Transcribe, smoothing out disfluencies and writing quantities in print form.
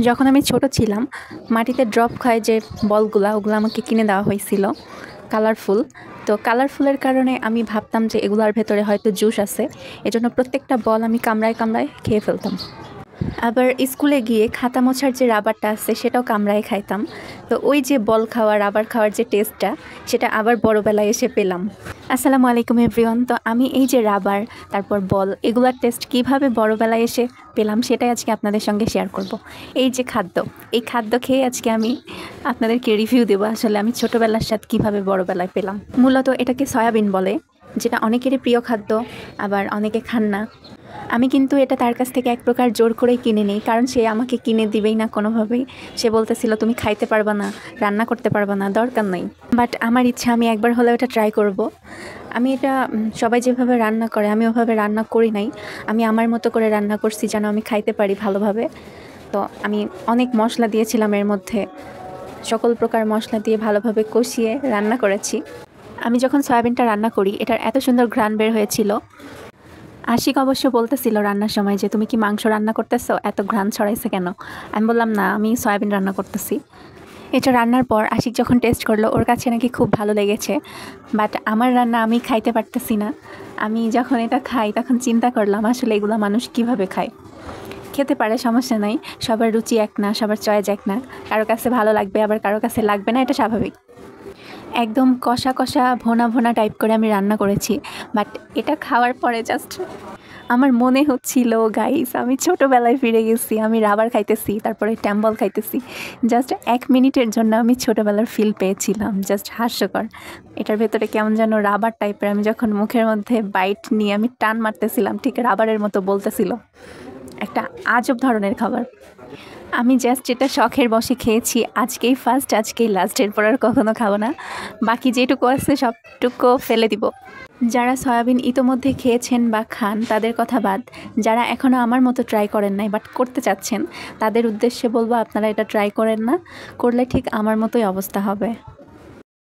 যখন আমি ছোট ছিলাম মাটিতে ড্রপ খায় যে বলগুলা ওগুলো আমাকে কিনে দেওয়া হয়েছিল কালারফুল। তো কালারফুলের কারণে আমি ভাবতাম যে এগুলার ভেতরে হয়তো জুস আছে, এজন্য প্রত্যেকটা বল আমি কামড়ায় কামড়ায় খেয়ে ফেলতাম। আবার স্কুলে গিয়ে খাতা মোছার যে রাবারটা আছে সেটাও কামড়ায় খাইতাম। তো ওই যে বল খাওয়া রাবার খাওয়ার যে টেস্টটা সেটা আবার বড়বেলায় এসে পেলাম। আসসালামু আলাইকুম এভরিওয়ান। তো আমি এই যে রাবার তারপর বল এগুলার টেস্ট কিভাবে বড়বেলায় এসে পেলাম সেটাই আজকে আপনাদের সঙ্গে শেয়ার করব। এই যে খাদ্য, এই খাদ্য খেয়ে আজকে আমি আপনাদেরকে রিভিউ দেবো আসলে আমি ছোটোবেলার স্বাদ কীভাবে বড়বেলায় পেলাম। মূলত এটাকে সয়াবিন বলে, যেটা অনেকেরই প্রিয় খাদ্য, আবার অনেকে খান না। আমি কিন্তু এটা তার কাছ থেকে এক প্রকার জোর করেই কিনে নিই, কারণ সে আমাকে কিনে দিবেই না কোনোভাবেই। সে বলতেছিল তুমি খাইতে পারবা না, রান্না করতে পারবা না, দরকার নেই। বাট আমার ইচ্ছা আমি একবার হলেও এটা ট্রাই করব। আমি এটা সবাই যেভাবে রান্না করে আমি ওভাবে রান্না করি নাই, আমি আমার মতো করে রান্না করছি যেন আমি খাইতে পারি ভালোভাবে। তো আমি অনেক মশলা দিয়েছিলাম এর মধ্যে, সকল প্রকার মশলা দিয়ে ভালোভাবে কষিয়ে রান্না করেছি। আমি যখন সয়াবিনটা রান্না করি এটার এত সুন্দর ঘ্রাণ বের হয়েছিল। আশিক অবশ্য বলতেছিল রান্নার সময় যে তুমি কি মাংস রান্না করতেছো, এত ঘ্রাণ ছড়াইছে কেন? আমি বললাম না, আমি সয়াবিন রান্না করতেছি। এটা রান্নার পর আশিক যখন টেস্ট করলো ওর কাছে নাকি খুব ভালো লেগেছে। বাট আমার রান্না আমি খাইতে পারতেছি না। আমি যখন এটা খাই তখন চিন্তা করলাম আসলে এগুলো মানুষ কিভাবে খায়। খেতে পারে, সমস্যা নাই, সবার রুচি এক না, সবার চয়েস এক না। কারো কাছে ভালো লাগবে আবার কারো কাছে লাগবে না, এটা স্বাভাবিক। একদম কষা কষা ভোনা ভোনা টাইপ করে আমি রান্না করেছি। বাট এটা খাওয়ার পরে জাস্ট আমার মনে হচ্ছিল গাইস আমি ছোটোবেলায় ফিরে গেছি। আমি রাবার খাইতেছি, তারপরে ট্যাম্বল খাইতেছি। জাস্ট 1 মিনিটের জন্য আমি ছোটোবেলার ফিল পেয়েছিলাম, জাস্ট হাস্যকর। এটার ভেতরে কেমন যেন রাবার টাইপের, আমি যখন মুখের মধ্যে বাইট নিয়ে আমি টান মারতেছিলাম ঠিক রাবারের মতো বলতেছিল। একটা আজব ধরনের খাবার। আমি জাস্ট এটা শখের বশে খেয়েছি, আজকেই ফার্স্ট, আজকেই লাস্ট, এরপর আর কখনো খাবো না। বাকি যেটুকু আছে সবটুকু ফেলে দিব। যারা সয়াবিন ইতোমধ্যে খেয়েছেন বা খান তাদের কথা বাদ, যারা এখনও আমার মতো ট্রাই করেন নাই বাট করতে চাচ্ছেন তাদের উদ্দেশ্যে বলবো আপনারা এটা ট্রাই করেন না, করলে ঠিক আমার মতোই অবস্থা হবে।